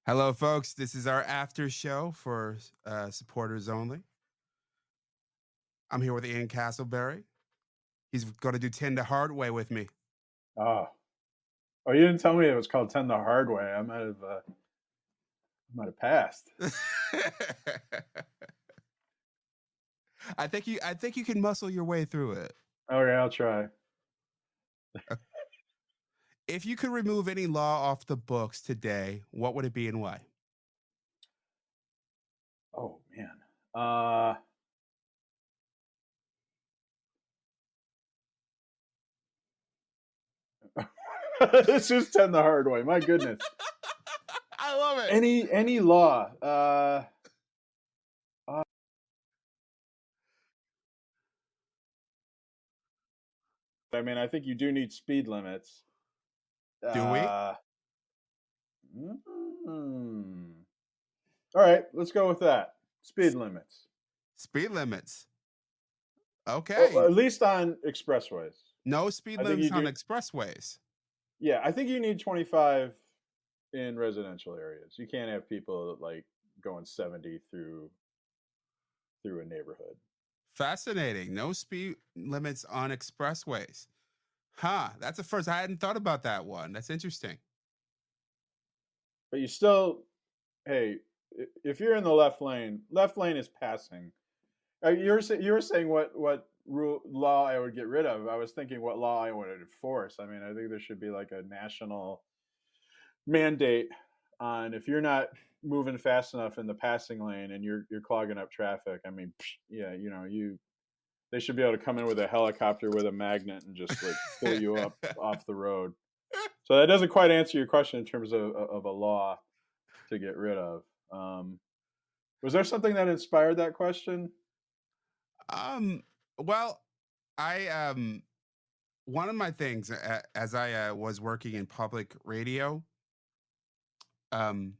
Hello, folks. This is our after show for supporters only. I'm here with Ian Casselberry. He's going to do 10 the hard way with me. Oh. Oh, you didn't tell me it was called 10 the hard way. I might have passed. I think you can muscle your way through it. Okay, I'll try. If you could remove any law off the books today, what would it be and why? Oh man. Uh This is 10 the hard way. My goodness. I love it. Any law. Uh I mean, I think you do need speed limits. Do we? Uh mm, All right, let's go with that. Speed S- limits. Speed limits. Oh, Okay. at least on expressways. No speed I think you limits on do. expressways. Yeah, I think you need 25 in residential areas. You can't have people like going 70 through a neighborhood. Fascinating. No speed limits on expressways. Huh. That's the first. I hadn't thought about that one. That's interesting. But you still, hey, if you're in the left lane is passing. You were saying what rule law I would get rid of. I was thinking what law I would enforce. I mean, I think there should be like a national mandate on if you're not moving fast enough in the passing lane and you're clogging up traffic. I mean, yeah, they should be able to come in with a helicopter with a magnet and just like pull you up off the road. So that doesn't quite answer your question in terms of a law to get rid of. Was there something that inspired that question? um, well, I one of my things as I was working in public radio, um,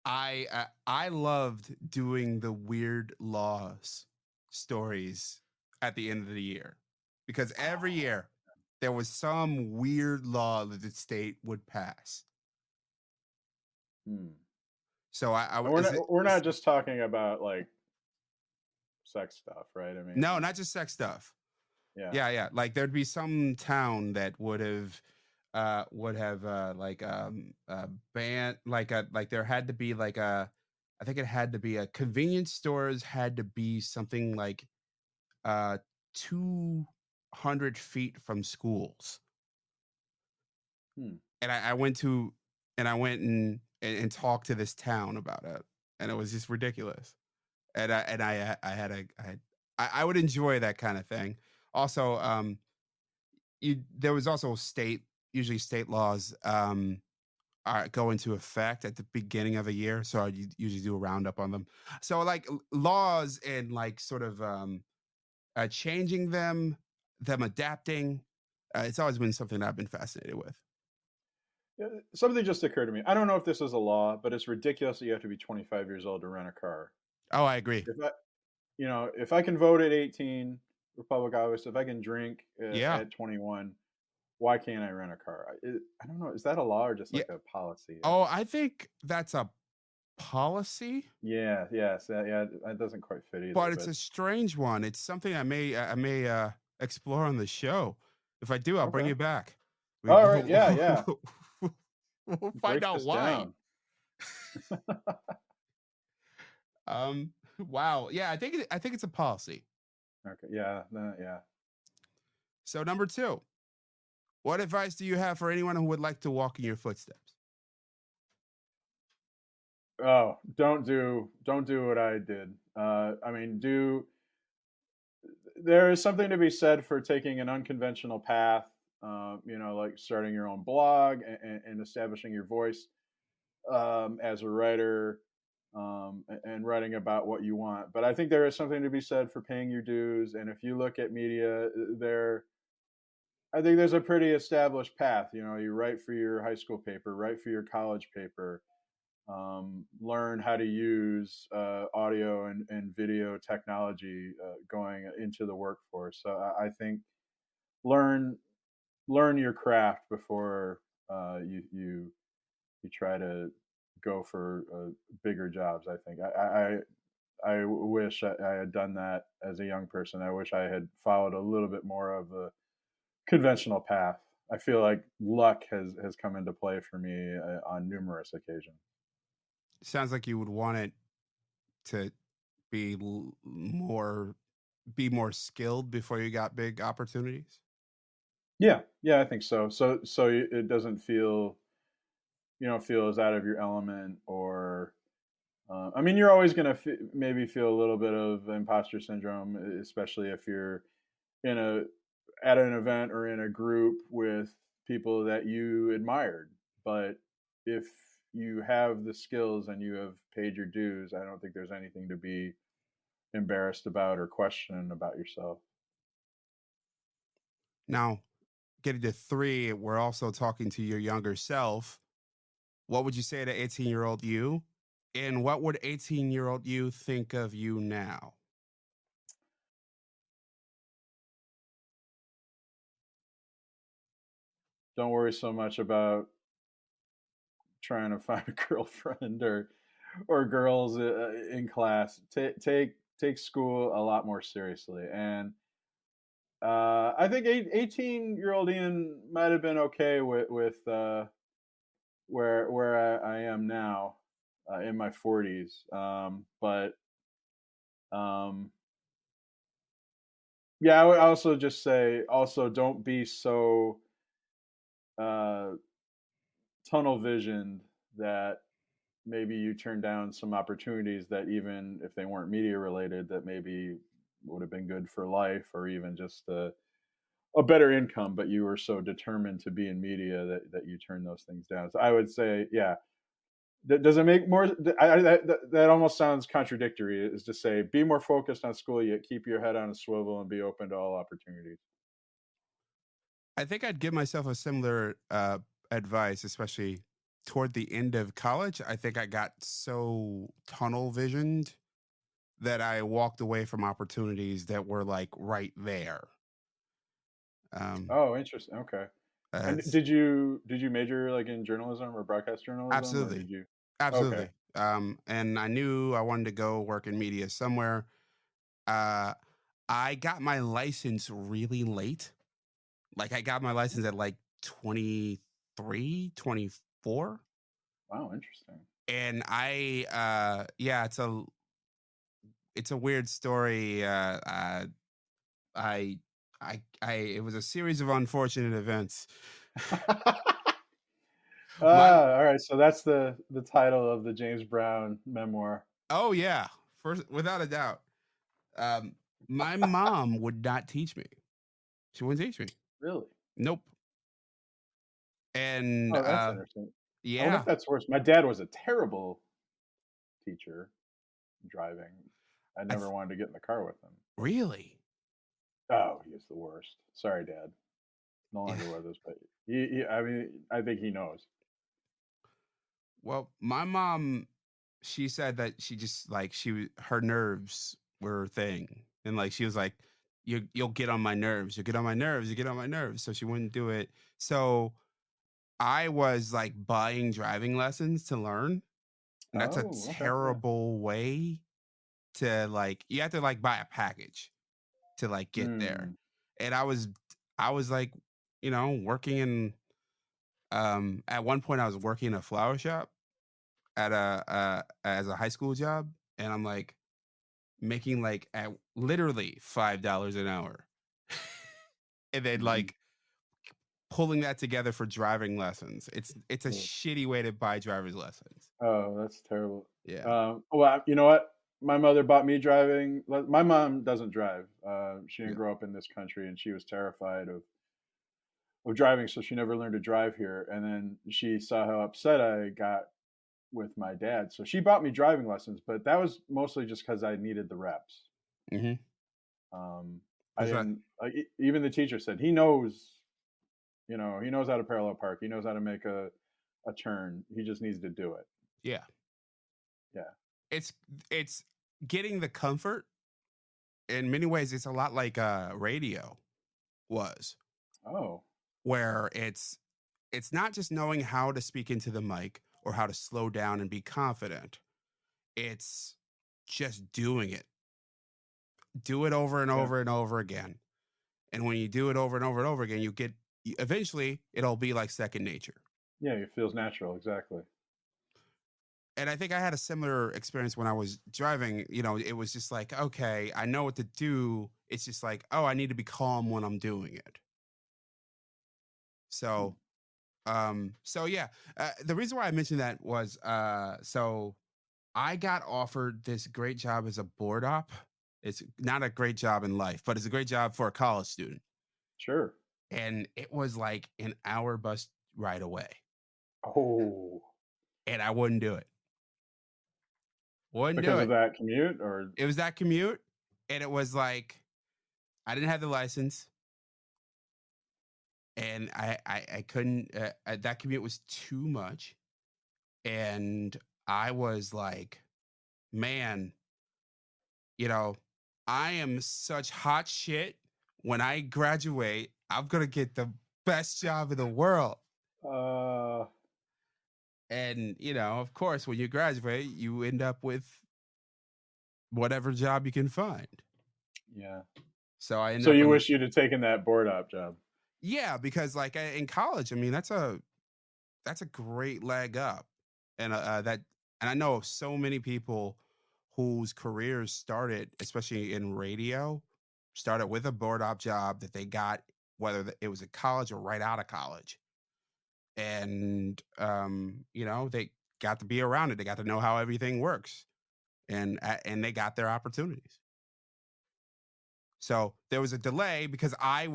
I loved doing the weird laws stories at the end of the year because every Oh, year there was some weird law that the state would pass. hmm. So I And would is it we're not just talking about like sex stuff, right? I no, mean, not just sex stuff. yeah. Yeah, yeah. Like there'd be some town that would have like ban like there had to be like a I think it had to be a convenience stores had to be something like uh 200 feet from schools. Hmm. And I went and talked to this town about it. And it was just ridiculous. I had a I would enjoy that kind of thing. Also, there was also usually state laws go into effect at the beginning of a year, so I usually do a roundup on them. So like laws and like sort of changing them adapting. It's always been something that I've been fascinated with. Yeah, something just occurred to me. I don't know if this is a law, but it's ridiculous that you have to be 25 years old to rent a car. Oh, I agree. If I, if I can vote at 18 for public office, if I can drink Yeah. at 21, why can't I rent a car? I don't know. Is that a law or just Yeah. like a policy? Oh, I think that's a policy, Yeah, yes, yeah. That doesn't quite fit either. but it's But a strange one. It's something I may explore on the show. If I do, I'll bring okay, you back. We all right, yeah, yeah. we'll find Break out this why. down. Wow. Yeah, I think it's a policy. Okay, yeah, yeah. So number 2, what advice do you have for anyone who would like to walk in your footsteps? Oh, don't do what I did. I mean, do there is something to be said for taking an unconventional path. Like starting your own blog and establishing your voice as a writer and writing about what you want. But I think there is something to be said for paying your dues. And if you look at media, I think there's a pretty established path. You write for your high school paper, write for your college paper, learn how to use audio and video technology going into the workforce. So I think learn learn your craft before you you try to go for bigger jobs. I think I wish I had done that as a young person. I wish I had followed a little bit more of a conventional path. I feel like luck has come into play for me on numerous occasions. Sounds like you would want it to be more be more skilled before you got big opportunities. Yeah, yeah, I think so. It doesn't feel, you know, feel as out of your element, or I mean, you're always going to maybe feel a little bit of imposter syndrome, especially if you're in a at an event or in a group with people that you admired. But if you have the skills and you have paid your dues, I don't think there's anything to be embarrassed about or question about yourself. Now, getting to 3, we're also talking to your younger self. What would you say to 18-year-old you? And what would 18-year-old you think of you now? Don't worry so much about trying to find a girlfriend or girls in class. Take school a lot more seriously. And I think 18-year-old Ian might have been okay with where I am now in my 40s. But um, yeah, I would also just say also don't be so uh, tunnel visioned that maybe you turn down some opportunities that, even if they weren't media related, that maybe would have been good for life or even just a better income, but you were so determined to be in media that you turn those things down. So I would say, yeah. Does it make more? That almost sounds contradictory. Is to say, be more focused on school, yet keep your head on a swivel and be open to all opportunities. I think I'd give myself a similar advice, especially toward the end of college. I think I got so tunnel visioned that I walked away from opportunities that were like right there. Um, Oh, interesting. Okay. And as did you major like in journalism or broadcast journalism, or Absolutely, did you? Okay. absolutely. And I knew I wanted to go work in media somewhere. Uh, I got my license really late. Like I got my license at like 23, 24. Wow, interesting. And yeah, it's a weird story. I it was a series of unfortunate events. My All right. So that's the title of the James Brown memoir. Oh yeah, first without a doubt. Um, my mom would not teach me. She wouldn't teach me. Really? Nope. And Oh, that's interesting. I wonder if yeah, that's worse. My dad was a terrible teacher driving. I I never wanted to get in the car with him. really. Oh, he is the worst. Sorry, Dad. No Yeah. longer with us, but I mean, I think he knows. Well, my mom, she said that she just like her nerves were her thing, and like she was like, You'll get on my nerves. You get on my nerves. You get on my nerves." So she wouldn't do it. So I was like buying driving lessons to learn. And that's a Oh, okay, yeah. terrible way to like. You have to like buy a package to like get there. Mm, And I was like, working in at one point I was working in a flower shop at as a high school job, and I'm like making like at literally $5 an hour. And then mhm. like pulling that together for driving lessons. It's a Ugh. shitty way to buy driver's lessons. Oh, that's terrible. Yeah. Well, you know what? My mother bought me driving. My mom doesn't drive. She didn't Yeah. grow up in this country, and she was terrified of driving, so she never learned to drive here. And then she saw how upset I got with my dad, so she bought me driving lessons. But that was mostly just because I needed the reps. Mhm. Um, I That's right. didn't. Even the teacher said he knows. You know, he knows how to parallel park. He knows how to make a turn. He just needs to do it. Yeah. Yeah. It's it's getting the comfort. In many ways it's a lot like radio was, Oh. where it's not just knowing how to speak into the mic or how to slow down and be confident. It's just doing it. Do it over and Yeah. over and over again. And when you do it over and over and over again, eventually it'll be like second nature. Yeah, it feels natural, exactly. And I think I had a similar experience when I was driving. It was just like, okay, I know what to do. It's just like, oh, I need to be calm when I'm doing it. Hmm. So, so yeah, the reason why I mentioned that was, so I got offered this great job as a board op. It's not a great job in life, but it's a great job for a college student. Sure. And it was like an hour bus ride away, Oh, and I wouldn't do it. Wouldn't do because of it. that commute, or It was that commute, and it was like I didn't have the license, and I couldn't. That commute was too much, and I was like, man, you know, I am such hot shit. When I graduate, I'm gonna get the best job in the world. uh, And of course, when you graduate, you end up with whatever job you can find. yeah. So I ended So up you in, wish you'd have taken that board op job. yeah, because like in college, I mean, that's a great leg up, and I know of so many people whose careers started, especially in radio, started with a board op job that they got, whether it was at college or right out of college, and they got to be around it, they got to know how everything works, and they got their opportunities. So there was a delay because I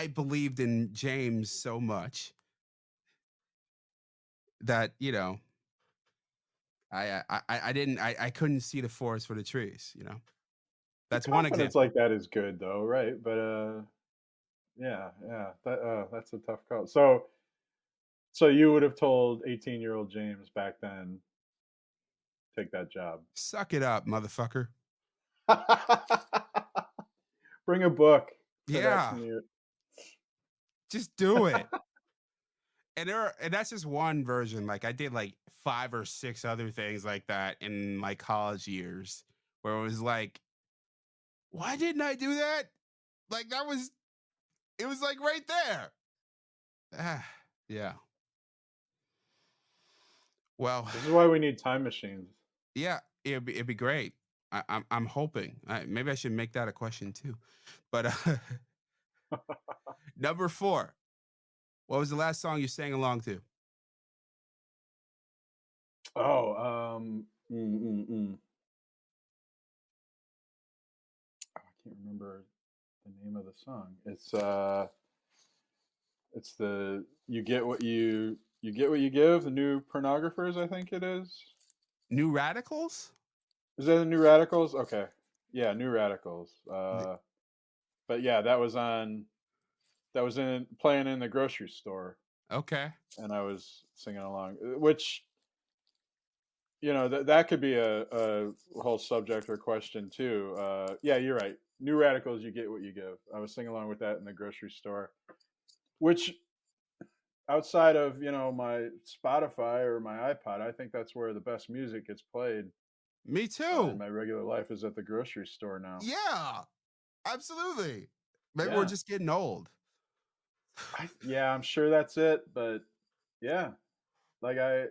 believed in James so much that I didn't I couldn't see the forest for the trees. The That's one confidence example. like that is good though, right? But, yeah, yeah, that's a tough call. So you would have told 18-year-old James back then, "Take that job." Suck it up, motherfucker. Bring a book to that Yeah, commute. just do it. And that's just one version. Like I did like five or six other things like that in my college years, where it was like, why didn't I do that? Like it was like right there. Ah, yeah. Well, This is why we need time machines. yeah, it'd be great. I'm hoping. Maybe I should make that a question too. But number 4. What was the last song you sang along to? Oh, I can't remember the name of the song. It's the you get what you give. The New Pornographers, I think it is. New Radicals? Is that the New Radicals? Okay, yeah, New Radicals. Th- But yeah, that was in playing in the grocery store, Okay. and I was singing along, which that could be a whole subject or question too. Yeah, you're right. New Radicals, you get what you give. I was singing along with that in the grocery store, which outside of my Spotify or my iPod, I think that's where the best music gets played Me in too. my regular life is at the grocery store now. Yeah, absolutely. Maybe we're Yeah, just getting old. yeah, I'm sure that's it, but yeah, like I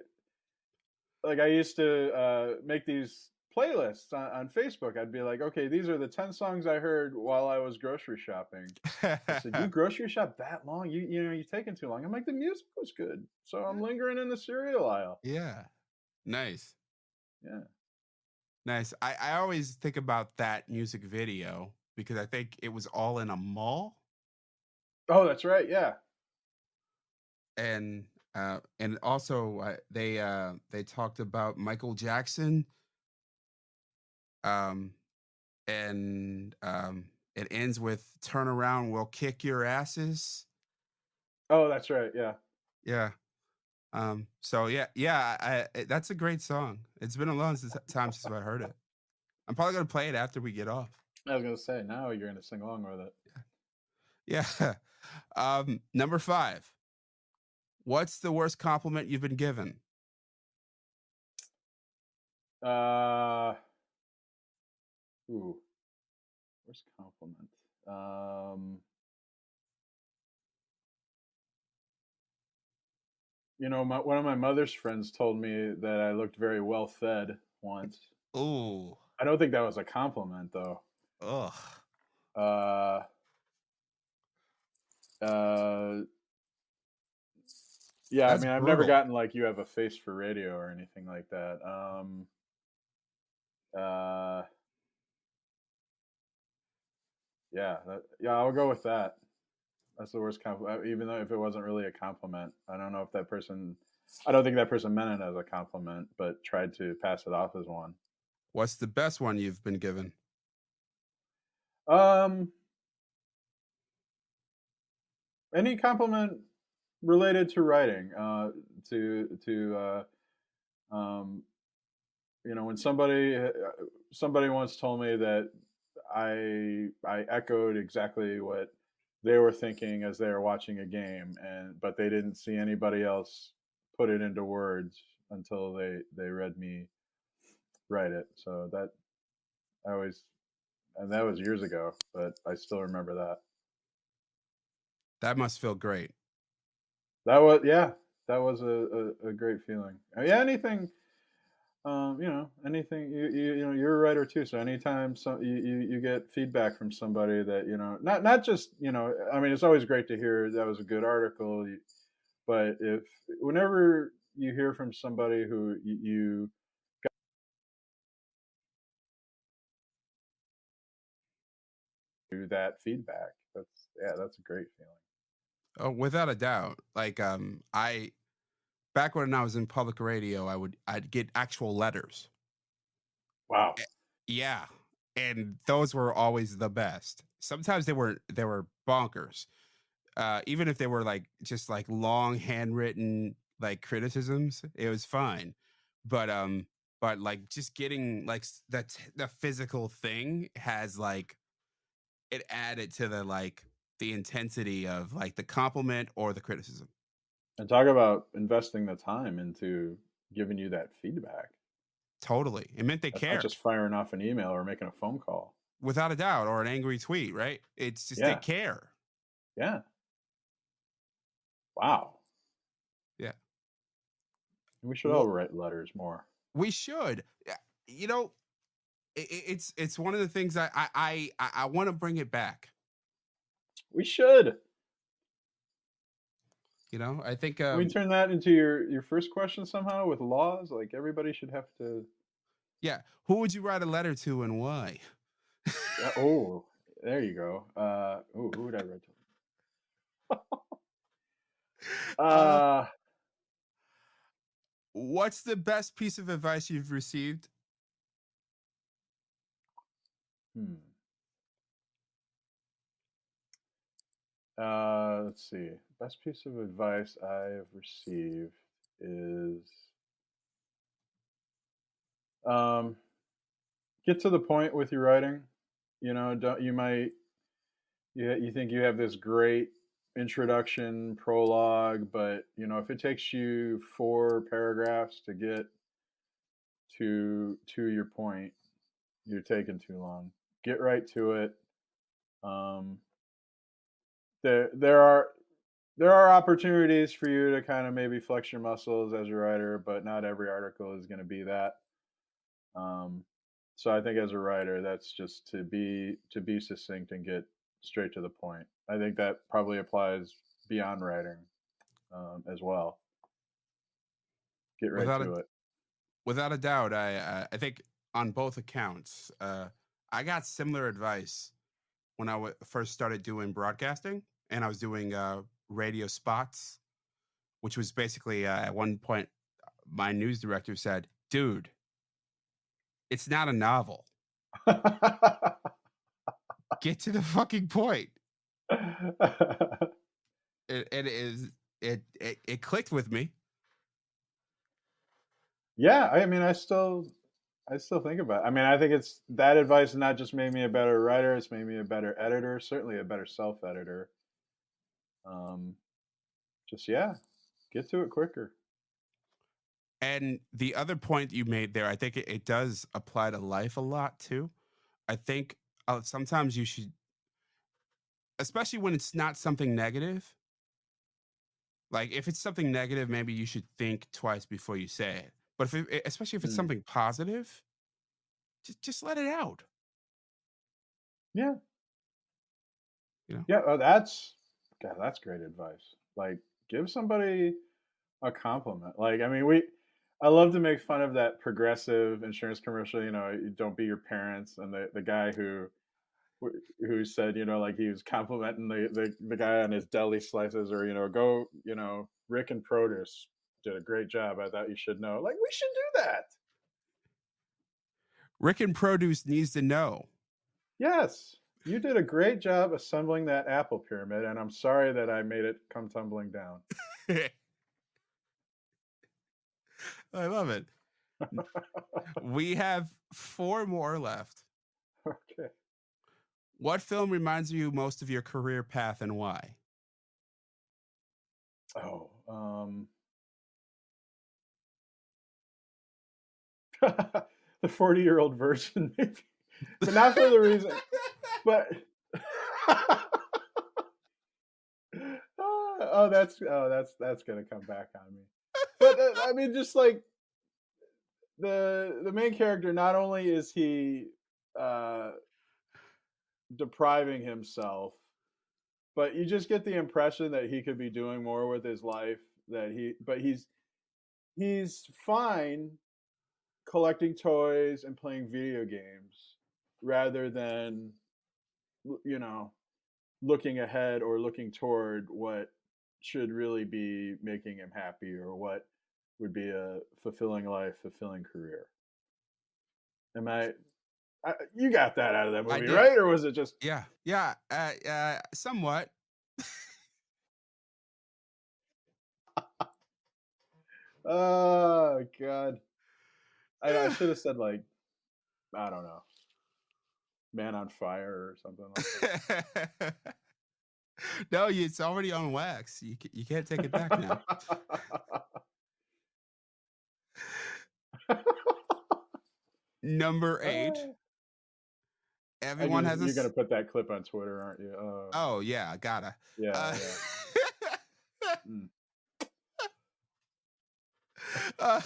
used to make these playlists on Facebook. I'd be like, okay, these are the 10 songs I heard while I was grocery shopping. They said, "You grocery shop that long? You're taking too long." I'm like, "The music was good, so I'm lingering in the cereal aisle." Yeah. Nice. Yeah. Nice. I always think about that music video because I think it was all in a mall, Oh, that's right. Yeah. and also they talked about Michael Jackson, um and it ends with "Turn around, we'll kick your asses." Oh, that's right. Yeah. Yeah. So yeah, that's a great song. It's been a long time since I heard it. I'm probably gonna play it after we get off. I was gonna say now you're gonna sing along with it. Yeah. Number 5. What's the worst compliment you've been given? Uh, ooh, worst compliment. Um, one of my mother's friends told me that I looked very well fed once. Ooh. I don't think that was a compliment though. Ugh. Uh, uh, yeah, I That's mean, I've never brutal. gotten like you have a face for radio or anything like that. Uh, yeah, yeah, I'll go with that. That's the worst compliment, even though if it wasn't really a compliment. I don't know if that person, I don't think that person meant it as a compliment, but tried to pass it off as one. What's the best one you've been given? Um, any compliment related to writing, um, when somebody once told me that I echoed exactly what they were thinking as they were watching a game, and but they didn't see anybody else put it into words until they read me write it. So that I always and that was years ago, but I still remember that. That must feel great. That was yeah, that was a great feeling. Yeah, anything anything you're a writer too. So anytime you get feedback from somebody that not just I mean, it's always great to hear that was a good article, but if whenever you hear from somebody who you do that feedback, that's a great feeling. Oh, without a doubt. Like, I back when I was in public radio, I'd get actual letters. Wow. Eh, yeah, and those were always the best. Sometimes they were bonkers. Even if they were like just like long handwritten like criticisms, it was fine. But like just getting like the physical thing has like it added to the intensity of like the compliment or the criticism. And talk about investing the time into giving you that feedback. Totally. It meant they That's not just cared. firing off an email or making a phone call. Without a doubt, or an angry tweet, right? It's just they Yeah. care. Yeah. Wow. Yeah. We should all What write letters more. we should. Yeah, you know, it's one of the things I want to bring it back. We should. I think Can we turn that into your first question somehow with laws? Like everybody should have to. yeah, who would you write a letter to and why? Yeah, oh, there you go. Who would I write to? uh Uh, what's the best piece of advice you've received? hmm. Let's see. Best piece of advice I've received is um, get to the point with your writing. Don't you might you think you have this great introduction prologue, but if it takes you 4 paragraphs to get to your point, you're taking too long. Get right to it. Um, there are opportunities for you to kind of maybe flex your muscles as a writer, but not every article is going to be that. Um, so I think as a writer, that's just to be succinct and get straight to the point. I think that probably applies beyond writing as well. Get right Without a to it. without a doubt, I think on both accounts, I got similar advice when I first started doing broadcasting, and I was doing radio spots, which was basically at one point my news director said, "Dude, it's not a novel. Get to the fucking point." It is it clicked with me. Yeah, I mean, I still think about it. I mean, I think it's that advice not just made me a better writer, it's made me a better editor, certainly a better self editor. Um, just yeah. Get to it quicker. And the other point you made there, I think it does apply to life a lot too. I think sometimes you should, especially when it's not something negative. Like if it's something negative, maybe you should think twice before you say it. But especially if it's Mm. something positive, just let it out. Yeah. You know. Yeah, that's God, that's great advice. Like, give somebody a compliment. Like, I mean, I love to make fun of that Progressive insurance commercial. You don't be your parents, and the guy who said, like he was complimenting the guy on his deli slices, or go, Rick and Produce did a great job. I thought you should know. Like, we should do that. Rick and Produce needs to know. Yes, you did a great job assembling that apple pyramid, and I'm sorry that I made it come tumbling down. I love it. We have four more left. Okay. What film reminds you most of your career path and why? Oh, the 40-year-old version, maybe, but not for the reason. But that's gonna come back on me. But I mean, just like the main character, not only is he uh, depriving himself, but you just get the impression that he could be doing more with his life. But he's fine collecting toys and playing video games rather than you know looking ahead or looking toward what should really be making him happy, or what would be a fulfilling life, fulfilling career. Am you got that out of that I movie, did. right? Or was it just Yeah. Yeah. Somewhat. oh god. I should have said, like, I don't know, Man on Fire or something like No, it's already on wax. You can't take it back now. that. Number 8. I Everyone just has a You're gonna put that clip on Twitter, aren't you? Oh, yeah, gotta. Yeah, Uh, yeah. Mm. uh,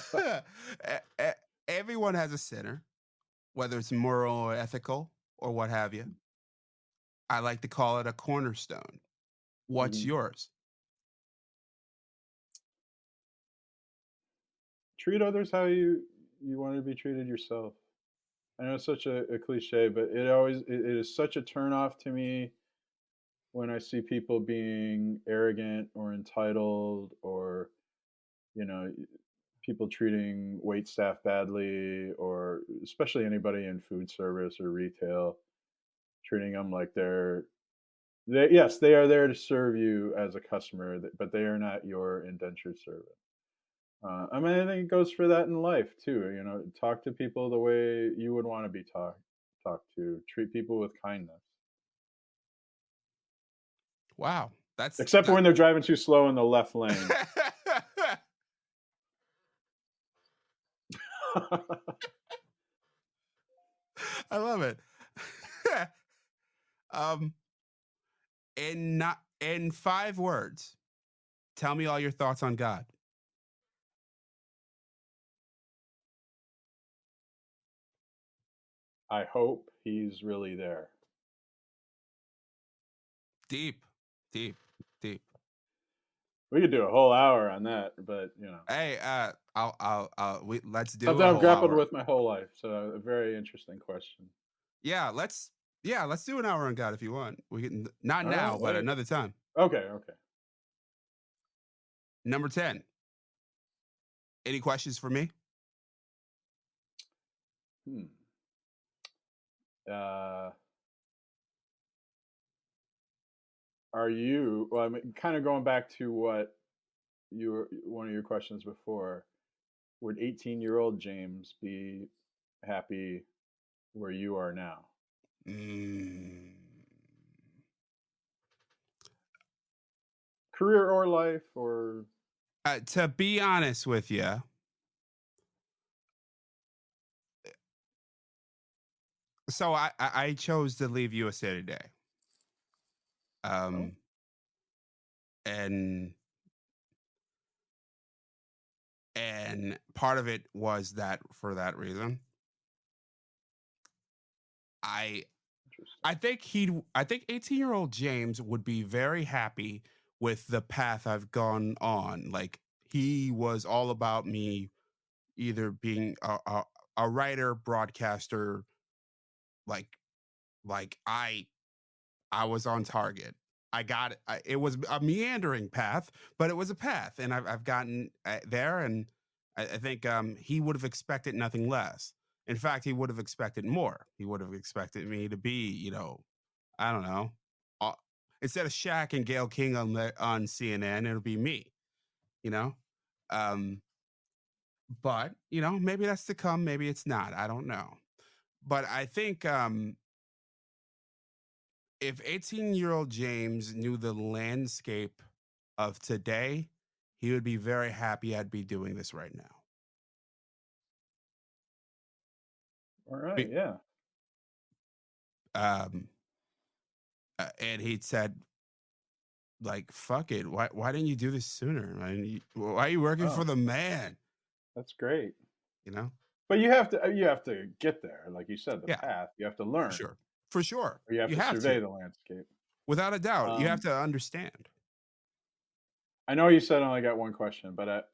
e e everyone has a sinner, whether it's moral or ethical or what have you. I like to call it a cornerstone. What's Mhm. yours? Treat others how you want to be treated yourself. I know it's such a cliche, but it is such a turnoff to me when I see people being arrogant or entitled, or you know people treating wait staff badly, or especially anybody in food service or retail, treating them like yes, they are there to serve you as a customer, but they are not your indentured servant. I mean, I think it goes for that in life too. Talk to people the way you would want to be talked to. Treat people with kindness, Wow, that's except for that. when they're driving too slow in the left lane. I love it. um, in 5 words, tell me all your thoughts on God. I hope he's really there. Deep, deep, deep. We could do a whole hour on that, but Hey, let's do something a I've whole grappled hour. with my whole life. So a very interesting question. Yeah, let's do an hour on God if you want. We can not All right, now, but wait. another time. Okay, okay. Number 10. Any questions for me? Hmm. Uh, are you? Well, I mean, kind of going back to what one of your questions before. Would 18-year-old James be happy where you are now? Mm, Career or life, or To be honest with you, so I chose to leave USA Today, Oh, um, and part of it was that for that reason, I interesting. I think 18-year-old James would be very happy with the path I've gone on. Like he was all about me either being a writer, broadcaster, like I was on target. I got it. It was a meandering path, but it was a path, and I've gotten there. And I think he would have expected nothing less. In fact, he would have expected more. He would have expected me to be, I don't know, uh, instead of Shaq and Gail King on CNN, it'll be me. You know, um, but maybe that's to come. Maybe it's not. I don't know. But I think if 18-year-old James knew the landscape of today, he would be very happy I'd be doing this right now. All right, Be- yeah. Um, and he'd said, like, fuck it. Why didn't you do this sooner? Why are you working for Oh, the man? that's great. You know? But you have to get there, like you said, the Yeah, path. You have to for learn, sure. For sure. or you have You to have survey to. the landscape. Without a doubt. You have Um, to understand. I know you said I only got one question, but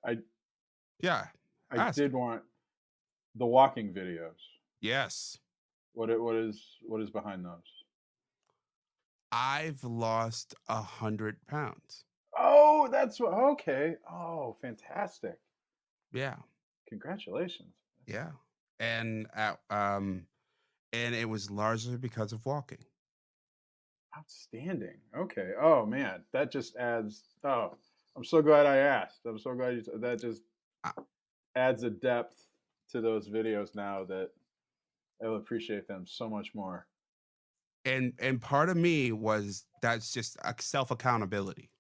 Yeah. I Ask. did want the walking videos. Yes. What is behind those? I've lost 100 pounds. Oh, that's what. Okay. Oh, fantastic! Yeah. Congratulations. Yeah. And and it was largely because of walking. Outstanding. Okay. Oh man, that just adds. Oh, I'm so glad I asked. I'm so glad that just Uh, adds a depth to those videos now that I'll appreciate them so much more. and part of me was that's just a self accountability.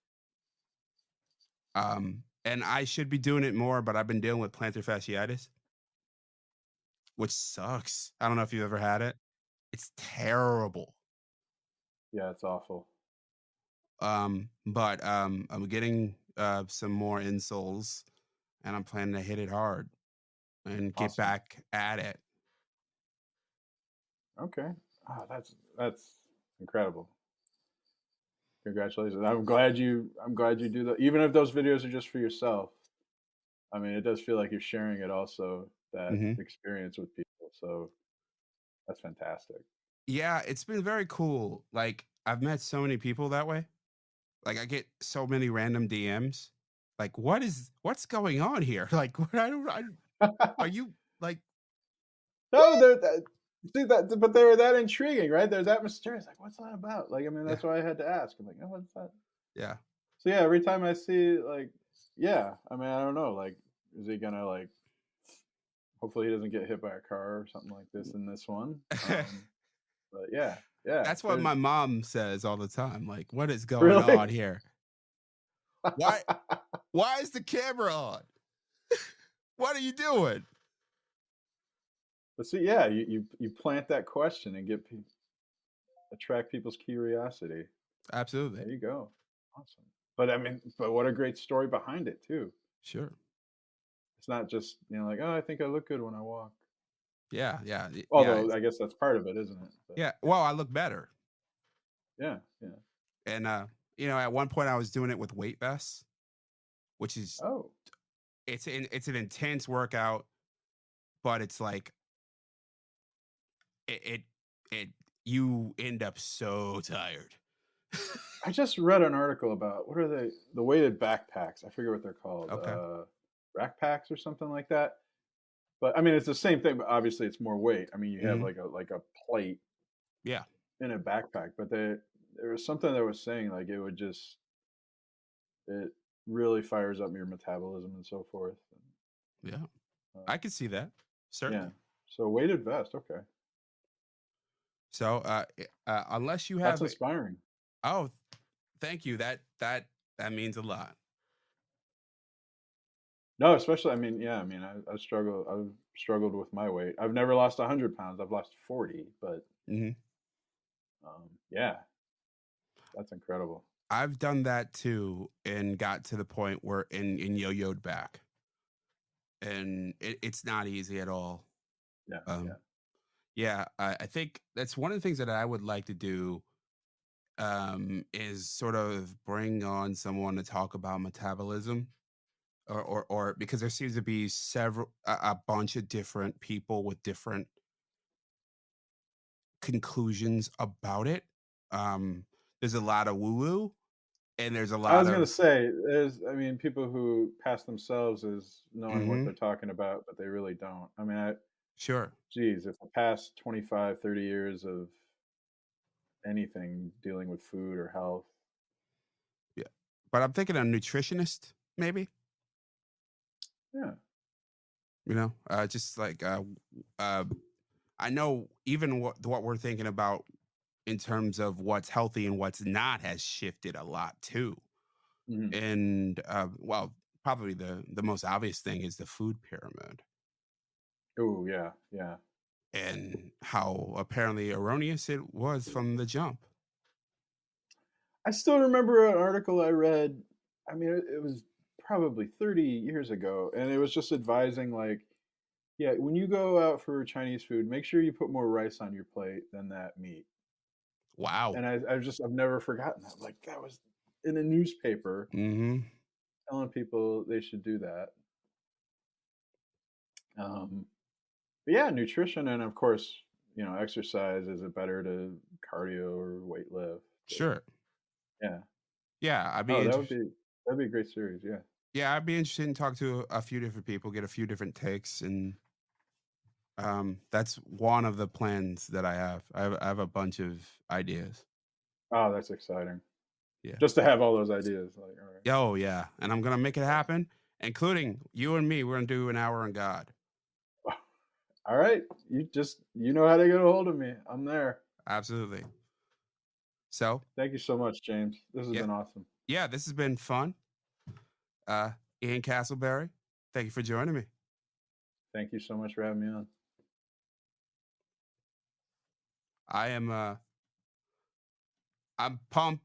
And I should be doing it more, but I've been dealing with plantar fasciitis, which sucks. I don't know if you've ever had it. It's terrible. Yeah, it's awful. But I'm getting some more insoles, and I'm planning to hit it hard and get Awesome. back at it. Okay. Oh, that's incredible. Congratulations. I'm glad you do that. Even if those videos are just for yourself. I mean, it does feel like you're sharing it also, that Hmm. experience with people. So that's fantastic. Yeah, it's been very cool. Like I've met so many people that way. Like I get so many random DMs. Like, what's going on here? Like, what are you like? No, see that, but they were that intriguing, right? They're that mysterious. Like, what's that about? Like, I mean, Yeah, that's why I had to ask. I'm like, oh, what's that? yeah. So yeah, every time I see like, yeah, I mean, I don't know, like, is he gonna like? Hopefully, he doesn't get hit by a car or something like this in this one. But yeah, yeah, That's what there's my mom says all the time. Like, what is going really. on here? Why why is the camera on? What are you doing? But see, yeah, you plant that question and attract people's curiosity. Absolutely. There you go. Awesome. But I mean, but what a great story behind it too. Sure. It's not just, like, "Oh, I think I look good when I walk." Yeah, yeah, yeah. Although, I guess that's part of it, isn't it? But Yeah. Well, I look better. yeah, yeah. And at one point I was doing it with weight vests, which is Oh, it's an intense workout, but it's like it it, it you end up so tired. I just read an article about what are they? The weighted backpacks. I forget what they're called. Okay. Rack packs or something like that. But I mean, it's the same thing, but obviously it's more weight. I mean, you have Hmm. like a plate Yeah. in a backpack, but there was something that was saying like it really fires up your metabolism and so forth. Yeah. Uh, I can see that. yeah. Certainly. So weighted vest. Okay, So, unless you that's have inspiring. oh, thank you. That means a lot. No, especially, I mean, yeah, I mean, I've struggled with my weight. I've never lost 100 pounds. I've lost 40, but Mhm. yeah, that's incredible. I've done that too and got to the point where and yo-yoed back, and it's not easy at all. Yeah, Um, yeah. yeah, I think that's one of the things that I would like to do, is sort of bring on someone to talk about metabolism, or because there seems to be a bunch of different people with different conclusions about it. Um, there's a lot of woo-woo, and there's a I lot was gonna of say, I mean, people who pass themselves as knowing what mhm, they're talking about, but they really don't. I mean, sure, geez, if the past 25, 30 years of anything dealing with food or health. yeah. But I'm thinking a nutritionist, maybe. Yeah. Just like uh, I know even what we're thinking about in terms of what's healthy and what's not has shifted a lot too. Mhm. And well, probably the most obvious thing is the food pyramid Oh, yeah, yeah. and how apparently erroneous it was from the jump. I still remember an article I read. I mean, it was probably 30 years ago, and it was just advising, like, yeah, when you go out for Chinese food, make sure you put more rice on your plate than that meat. Wow. And I've never forgotten that. Like, that was in a newspaper Hmm. telling people they should do that. Um, but yeah, nutrition and of course, exercise. Is it better to cardio or weight lift? Or, Sure. yeah. Yeah, I'd be Oh, interested. that'd be a great series. Yeah. Yeah, I'd be interested in talk to a few different people, get a few different takes, and that's one of the plans that I have. I have a bunch of ideas. Oh, that's exciting. Yeah. Just to have all those ideas. Like, all right. Oh yeah, and I'm gonna make it happen, including you and me. We're gonna do an hour on God. All right. You know how to get a hold of me. I'm there. Absolutely. So Thank you so much, James. This has yeah, been awesome. yeah. This has been fun. Uh, Ian Casselberry, thank you for joining me. Thank you so much for having me on. I am I'm pumped